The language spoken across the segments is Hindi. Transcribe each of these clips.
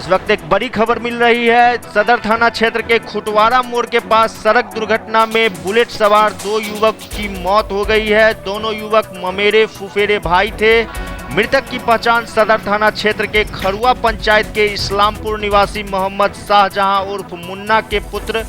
इस वक्त एक बड़ी खबर मिल रही है। सदर थाना क्षेत्र के खुटवाड़ा मोड़ के पास सड़क दुर्घटना में बुलेट सवार 2 युवक की मौत हो गई है। दोनों युवक ममेरे फुफेरे भाई थे। मृतक की पहचान सदर थाना क्षेत्र के खरुआ पंचायत के इस्लामपुर निवासी मोहम्मद शाहजहां उर्फ मुन्ना के पुत्र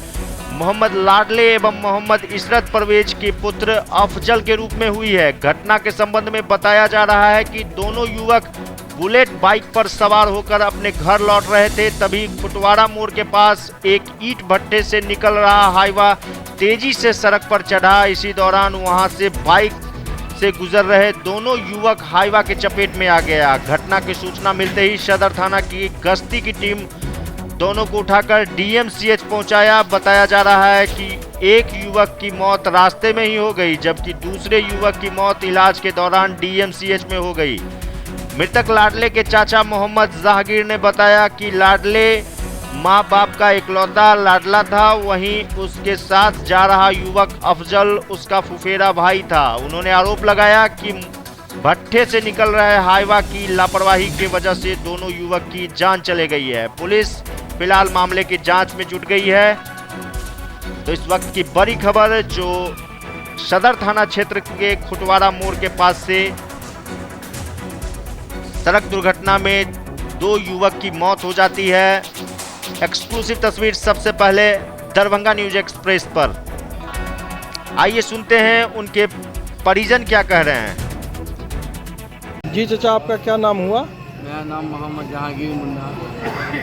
मोहम्मद लाडले एवं मोहम्मद इशरत परवेज के पुत्र अफजल के रूप में हुई है। घटना के संबंध में बताया जा रहा है कि दोनों युवक बुलेट बाइक पर सवार होकर अपने घर लौट रहे थे। तभी खुटवाड़ा मोड़ के पास एक ईंट भट्टे से निकल रहा हाईवा तेजी से सड़क पर चढ़ा। इसी दौरान वहां से बाइक से गुजर रहे दोनों युवक हाईवा के चपेट में आ गया। घटना की सूचना मिलते ही सदर थाना की गश्ती की टीम दोनों को उठाकर डीएमसीएच पहुंचाया। बताया जा रहा है कि एक युवक की मौत रास्ते में ही हो गई, जबकि दूसरे युवक की मौत इलाज के दौरान डीएमसीएच में हो गई। मृतक लाडले के चाचा मोहम्मद जहांगीर ने बताया कि लाडले माँ बाप का इकलौता लाडला था। वहीं उसके साथ जा रहा युवक अफजल उसका फुफेरा भाई था। उन्होंने आरोप लगाया कि भट्ठे से निकल रहे हाईवा की लापरवाही की वजह से दोनों युवक की जान चली गई है। पुलिस फिलहाल मामले की जांच में जुट गई है। तो इस वक्त की बड़ी खबर जो सदर थाना क्षेत्र के खुटवाड़ा मोड़ के पास से सड़क दुर्घटना में 2 युवक की मौत हो जाती है। एक्सक्लूसिव तस्वीर सबसे पहले दरभंगा न्यूज एक्सप्रेस पर। आइए सुनते हैं उनके परिजन क्या कह रहे हैं। जी चाचा, आपका क्या नाम हुआ? मेरा नाम मोहम्मद जहांगीर मुन्ना।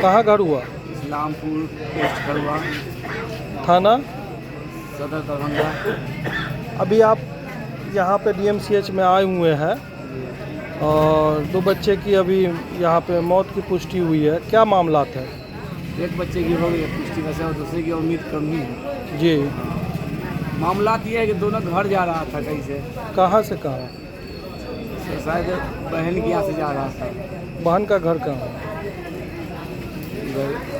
कहाँ घर हुआ? इस्लामपुर पोस्ट खरुआ, थाना सदर दरभंगा। अभी आप यहाँ पे डीएमसीएच में आए हुए हैं और 2 बच्चे की अभी यहाँ पे मौत की पुष्टि हुई है। क्या मामलात है? एक बच्चे की हो गई पुष्टि वैसे और दूसरे की उम्मीद कम ही है। जी, मामला ये है कि दोनों घर जा रहा था कहीं से। कहाँ से कहाँ? शायद बहन के यहाँ से जा रहा था। बहन का घर कहाँ है? इधर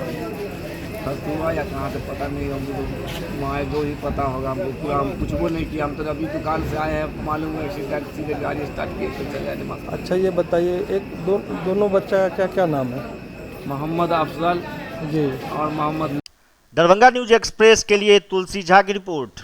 खरतुआ या कहाँ से पता नहीं, हमको वहाँ 2 ही पता होगा। हमको पूरा हम कुछ वो नहीं किया। हम तो अभी दुकान से आए हैं, मालूम है सीधे गाड़ी स्टार्ट किए तो चल जाए। अच्छा ये बताइए, दोनों बच्चा का क्या क्या नाम है? मोहम्मद अफजल जी और मोहम्मद। दरभंगा न्यूज एक्सप्रेस के लिए तुलसी झा की रिपोर्ट।